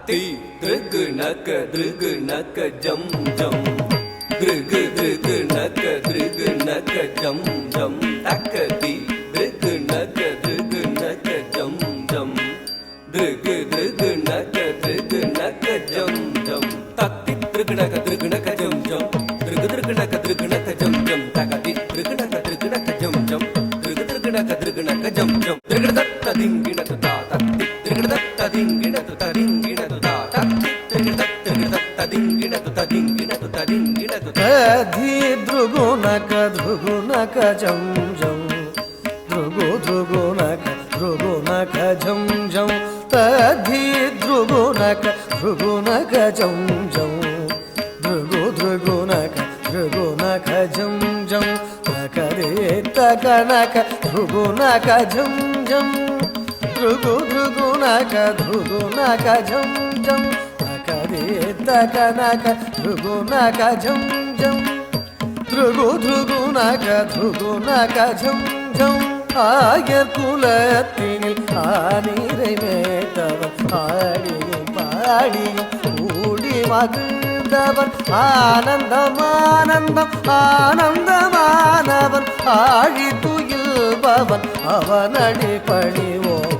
தி திருகு நக்க திருகு நக்க ஜம் ஜம் திருகு திருகு நக்க ஜம் ஜம் தக்க தி திருகு நக்க ஜம் ஜம் திருகு திருகு நக்க ஜம் ஜம் தத்தி திருகு நக்க ஜம் ஜம் திருகு நக்க ஜம் ஜம் தகதி திருகு நக்க ஜம் ஜம் திருகு நக்க ஜம் ஜம் திருகு தத்த திங்கிணது தா தத்தி திருகு தத்த திங்கிணது தரிங்கிணது தா தத்தி திருகு தத்த திங்கிணது தரிங்கிணது धी ध्रुगुनक ध्रुगुनक जम जम ध्रुगुनक झम झम तद्धि ध्रुगुनक जम जम ध्रुगुनक झम झम तकरे तकनक ध्रुगुनक झम झम ध्रुगुनक झम झम तकरे तकनक ध्रुगुनक झम झम ध्रुगुनक झम झम ஆயர் குலத்தினில் ஆனிரை மேட்டவர் ஆடியும் பாடியும் கூடி மகிழ்ந்தவர் ஆனந்தமானவன் ஆழி துயில்பவன் அவனடி பணிவோம்.